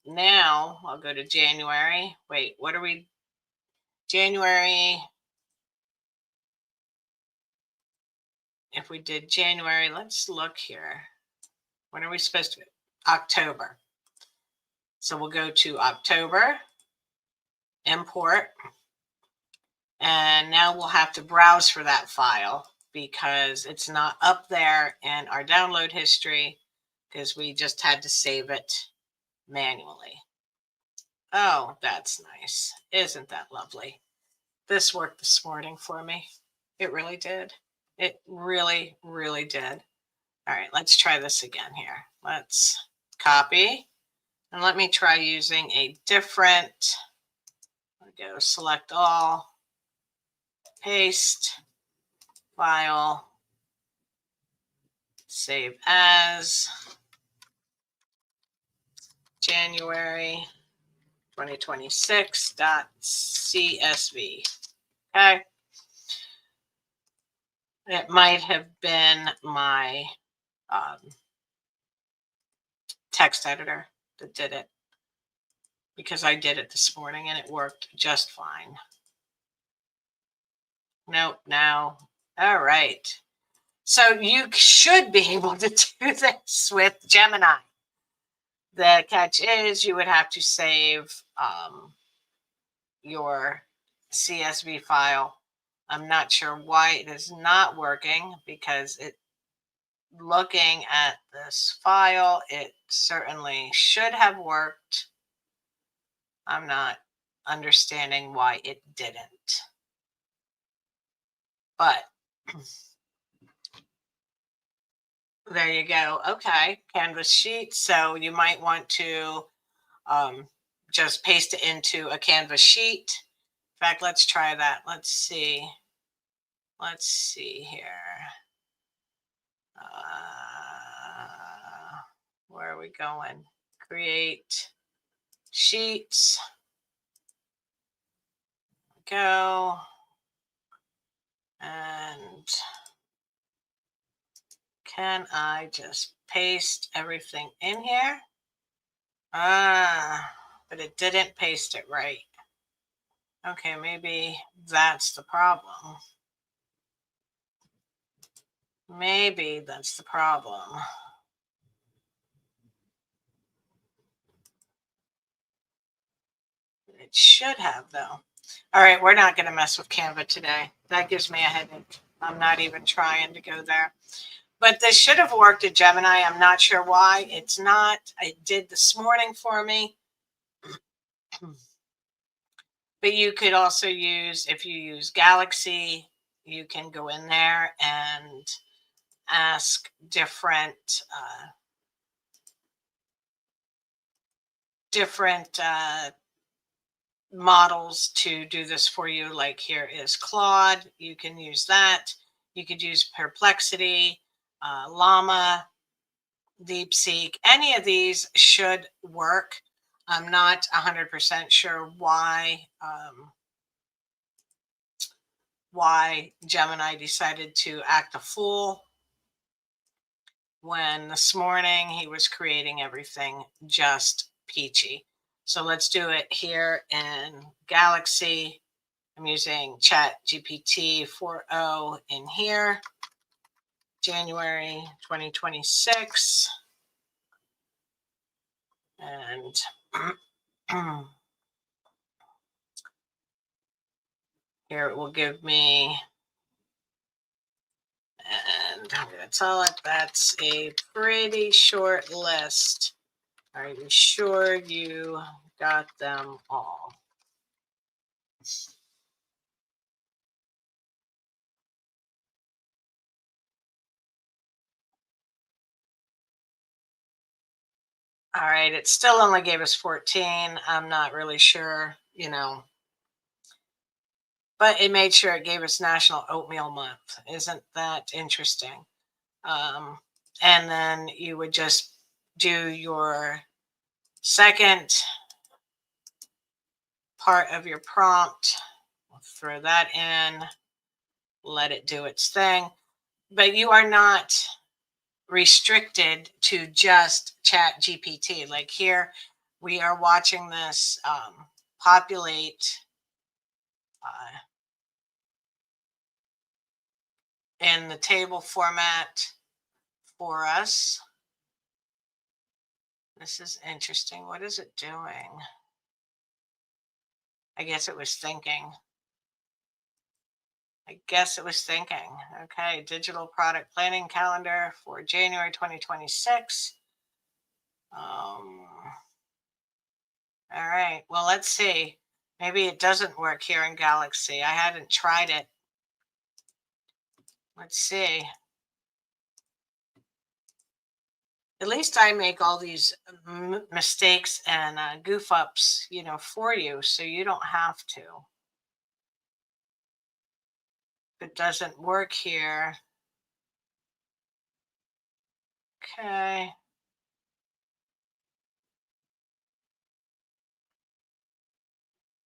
Speaker 1: Now I'll go to January. Wait, what are we? January. If we did January, let's look here. When are we supposed to? October. So we'll go to October, import, and now we'll have to browse for that file because it's not up there in our download history because we just had to save it manually. Oh, that's nice. Isn't that lovely? This worked this morning for me. It really did. It really, really did. All right, let's try this again here. Let's copy. And let me try using a different, I'll go select all, paste, file, save as, January 2026.csv. Okay. It might have been my text editor that did it, because I did it this morning and it worked just fine. Nope, no. All right. So you should be able to do this with Gemini. The catch is you would have to save your CSV file. I'm not sure why it is not working, because looking at this file, it certainly should have worked. I'm not understanding why it didn't. But there you go. Okay, Canvas sheet. So you might want to just paste it into a Canvas sheet. In fact, let's try that. Let's see. Let's see here. Where are we going? Create sheets. Go. And can I just paste everything in here? But it didn't paste it right. Okay, maybe that's the problem. Maybe that's the problem. It should have, though. All right, we're not going to mess with Canva today. That gives me a headache. I'm not even trying to go there. But this should have worked at Gemini. I'm not sure why it's not. It did this morning for me. But you could also use, if you use Galaxy, you can go in there and ask different models to do this for you. Like here is Claude. You can use that. You could use Perplexity, Llama, DeepSeek. Any of these should work. I'm not 100% sure why Gemini decided to act a fool when this morning he was creating everything just peachy. So let's do it here in Galaxy. I'm using Chat GPT 4.0 in here, January 2026. And here it will give me, and I'm going to tell it that's a pretty short list. Are you sure you got them all? All right, it still only gave us 14. I'm not really sure, but it made sure it gave us National Oatmeal Month. Isn't that interesting? And then you would just do your second part of your prompt, throw that in, let it do its thing. But you are not restricted to just Chat GPT. Like here, we are watching this populate in the table format for us. This is interesting. What is it doing? I guess it was thinking. Okay, digital product planning calendar for January 2026. All right, well, let's see. Maybe it doesn't work here in Galaxy. I hadn't tried it. Let's see. At least I make all these mistakes and goof ups, for you, so you don't have to. If it doesn't work here, okay.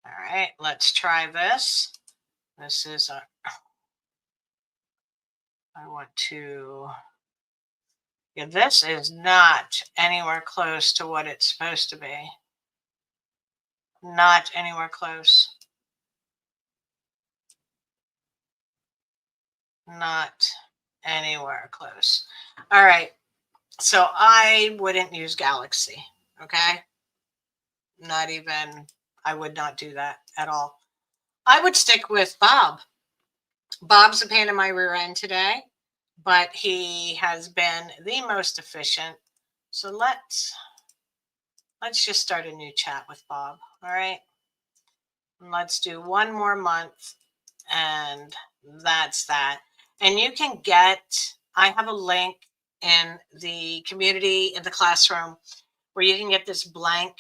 Speaker 1: All right, let's try this. This is I want to, yeah, this is not anywhere close to what it's supposed to be. Not anywhere close. Not anywhere close. All right. So I wouldn't use Galaxy. Okay. Not even, I would not do that at all. I would stick with Bob. Bob's a pain in my rear end today, but he has been the most efficient. So let's just start a new chat with Bob. All right. And let's do one more month, and that's that. And you can I have a link in the community in the classroom where you can get this blank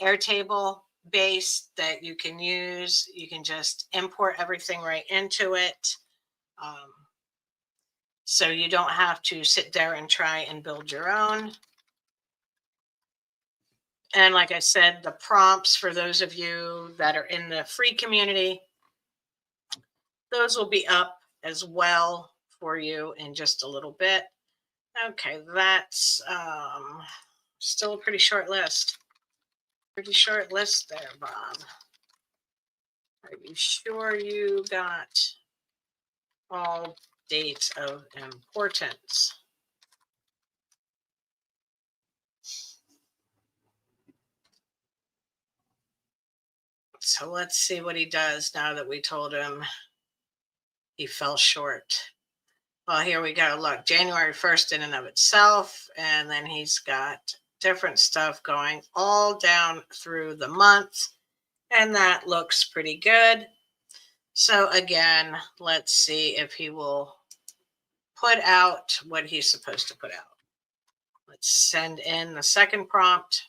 Speaker 1: Airtable base that you can use. You can just import everything right into it. Um, so you don't have to sit there and try and build your own. And like I said, the prompts for those of you that are in the free community, those will be up as well for you in just a little bit. Okay, that's still a pretty short list. Pretty short list there, Bob. Are you sure you got all dates of importance? So let's see what he does now that we told him he fell short. Well, here we go. Look, January 1st in and of itself. And then he's got different stuff going all down through the month. And that looks pretty good. So again, let's see if he will put out what he's supposed to put out. Let's send in the second prompt.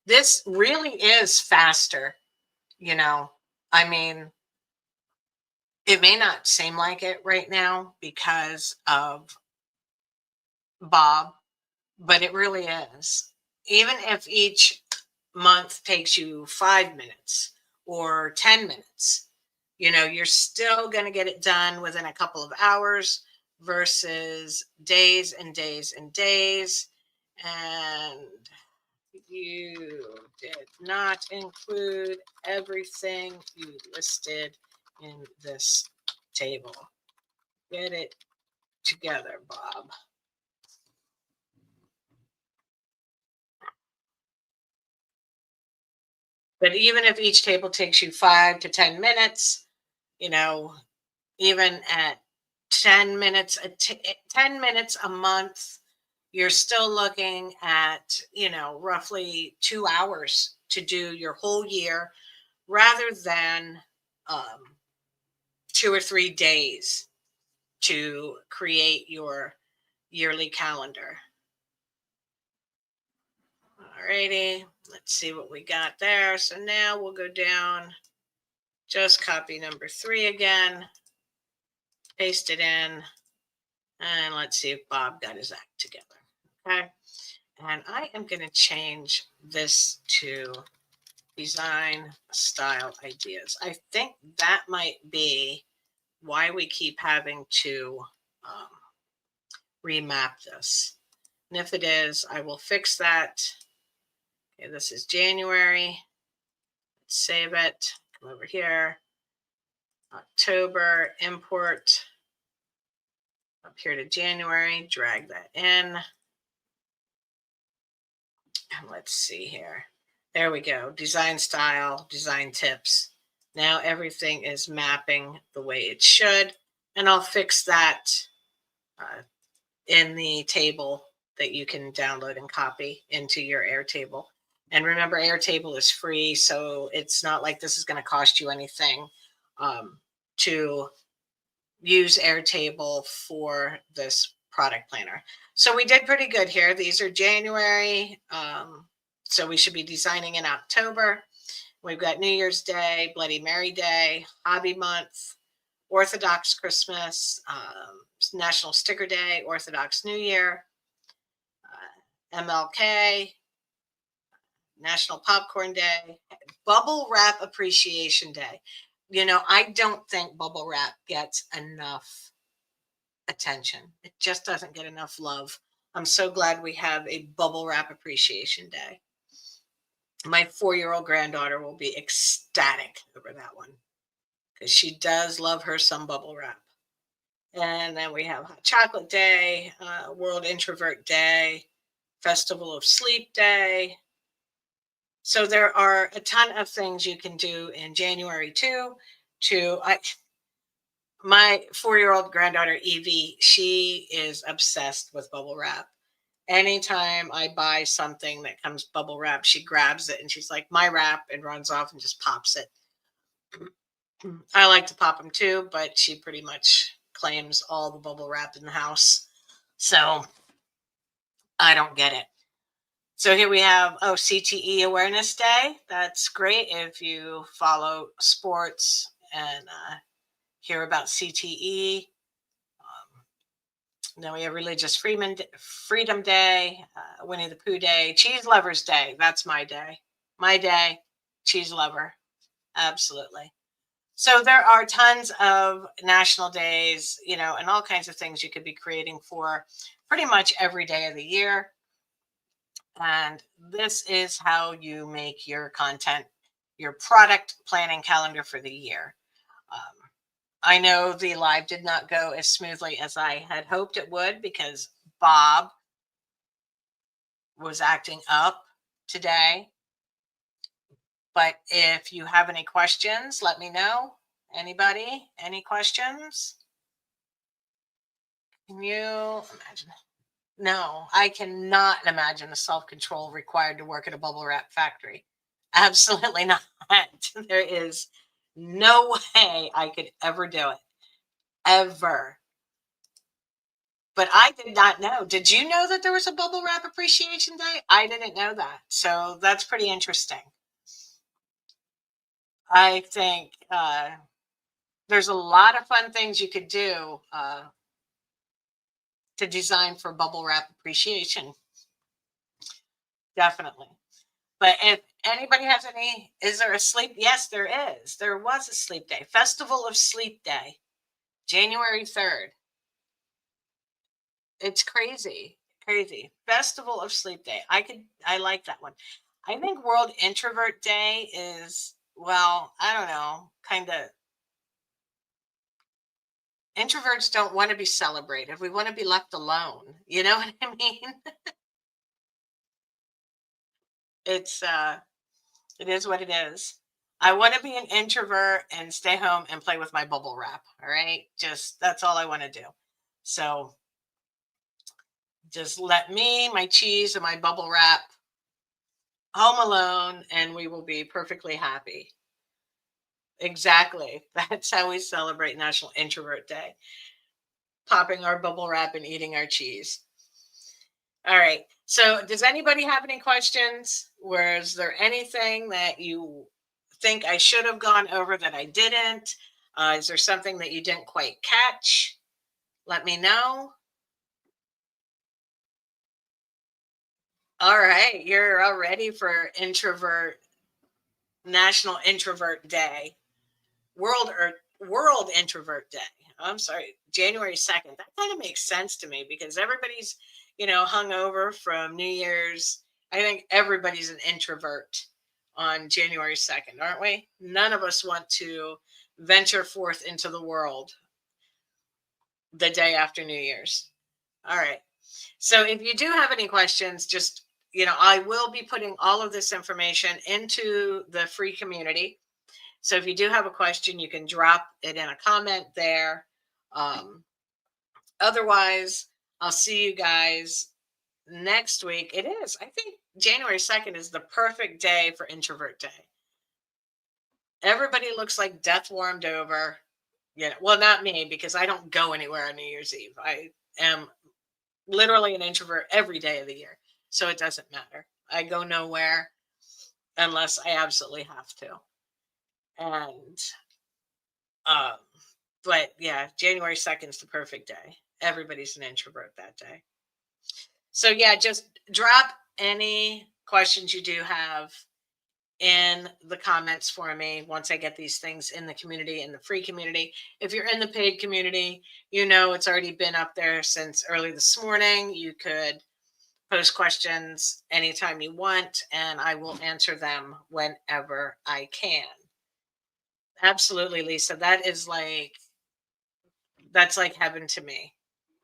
Speaker 1: This really is faster, you know. I mean, it may not seem like it right now because of Bob, but it really is. Even if each month takes you 5 minutes or 10 minutes, you're still going to get it done within a couple of hours versus days and days and days. And you did not include everything you listed in this table. Get it together, Bob. But even if each table takes you 5 to 10 minutes, you know, even at 10 minutes, 10 minutes a month, you're still looking at, roughly 2 hours to do your whole year rather than 2 or 3 days to create your yearly calendar. Alrighty, let's see what we got there. So now we'll go down, just copy number 3 again, paste it in, and let's see if Bob got his act together. Okay, and I am going to change this to design style ideas. I think that might be why we keep having to remap this. And if it is, I will fix that. Okay, this is January. Let's save it. Come over here. October, import up here to January, drag that in. And let's see here. There we go. Design style, design tips. Now everything is mapping the way it should. And I'll fix that in the table that you can download and copy into your Airtable. And remember, Airtable is free, so it's not like this is going to cost you anything to use Airtable for this product planner. So we did pretty good here. These are January. So we should be designing in October. We've got New Year's Day, Bloody Mary Day, Hobby Month, Orthodox Christmas, National Sticker Day, Orthodox New Year, MLK, National Popcorn Day, Bubble Wrap Appreciation Day. I don't think bubble wrap gets enough attention. It just doesn't get enough love. I'm so glad we have a Bubble Wrap Appreciation Day. My 4-year-old granddaughter will be ecstatic over that one because she does love her some bubble wrap. And then we have Hot Chocolate Day, World Introvert Day, Festival of Sleep Day. So there are a ton of things you can do in January too. My 4-year-old granddaughter Evie, she is obsessed with bubble wrap. Anytime I buy something that comes bubble wrap, she grabs it and she's like, "My wrap," and runs off and just pops it. I like to pop them too, but she pretty much claims all the bubble wrap in the house. So I don't get it. So here we have, CTE Awareness Day. That's great if you follow sports and hear about CTE. Then we have Religious Freedom Day, Winnie the Pooh Day, Cheese Lovers Day. That's my day. My day, cheese lover. Absolutely. So there are tons of national days, and all kinds of things you could be creating for pretty much every day of the year. And this is how you make your content, your product planning calendar for the year. Um, I know the live did not go as smoothly as I had hoped it would because Bob was acting up today. But if you have any questions, let me know. Anybody? Any questions? Can you imagine? No, I cannot imagine the self control required to work at a bubble wrap factory. Absolutely not. There is no way I could ever do it. Ever. But I did not know. Did you know that there was a bubble wrap appreciation day? I didn't know that. So that's pretty interesting. I think there's a lot of fun things you could do to design for bubble wrap appreciation. Definitely. But if anybody has any, is there a sleep? Yes, there is. There was a sleep day. Festival of Sleep Day, January 3rd. It's crazy. Crazy. Festival of Sleep Day. I like that one. I think World Introvert Day is, well, I don't know, kind of introverts don't want to be celebrated. We want to be left alone. You know what I mean? It's it is what it is. I want to be an introvert and stay home and play with my bubble wrap. All right. Just that's all I want to do. So just let me, my cheese, and my bubble wrap home alone, and we will be perfectly happy. Exactly. That's how we celebrate National Introvert Day. Popping our bubble wrap and eating our cheese. All right. So, does anybody have any questions? Was there anything that you think I should have gone over that I didn't? Is there something that you didn't quite catch? Let me know. All right. You're all ready for National Introvert Day. World Introvert Day. I'm sorry, January 2nd. That kind of makes sense to me because everybody's, hung over from New Year's. I think everybody's an introvert on January 2nd, aren't we? None of us want to venture forth into the world the day after New Year's. All right. So if you do have any questions, just, I will be putting all of this information into the free community. So if you do have a question, you can drop it in a comment there. Otherwise, I'll see you guys next week. It is, I think January 2nd is the perfect day for Introvert Day. Everybody looks like death warmed over. Well, not me because I don't go anywhere on New Year's Eve. I am literally an introvert every day of the year. So it doesn't matter. I go nowhere unless I absolutely have to. And um but yeah, January 2nd is the perfect day. Everybody's an introvert that day. So yeah, just drop any questions you do have in the comments for me once I get these things in the community, in the free community. If you're in the paid community, you know it's already been up there since early this morning. You could post questions anytime you want, and I will answer them whenever I can. Absolutely, Lisa. That's like heaven to me.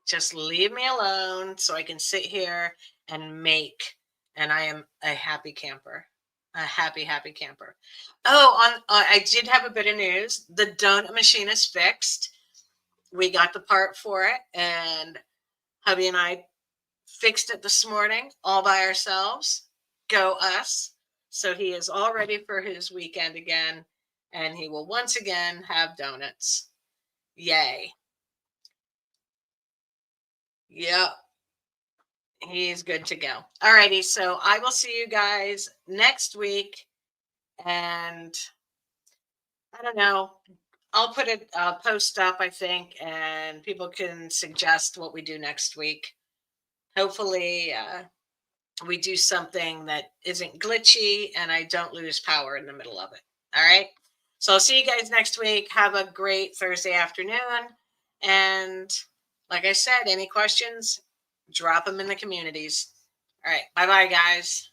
Speaker 1: Just leave me alone so I can sit here and make. And I am a happy camper. A happy, happy camper. Oh, I did have a bit of news. The donut machine is fixed. We got the part for it, and hubby and I fixed it this morning all by ourselves. Go us. So he is all ready for his weekend again, and he will once again have donuts. Yay. Yep. He's good to go. All righty. So I will see you guys next week. And I don't know. I'll put a post up, I think, and people can suggest what we do next week. Hopefully, we do something that isn't glitchy and I don't lose power in the middle of it. All right. So I'll see you guys next week. Have a great Thursday afternoon. And like I said, any questions, drop them in the communities. All right. Bye bye, guys.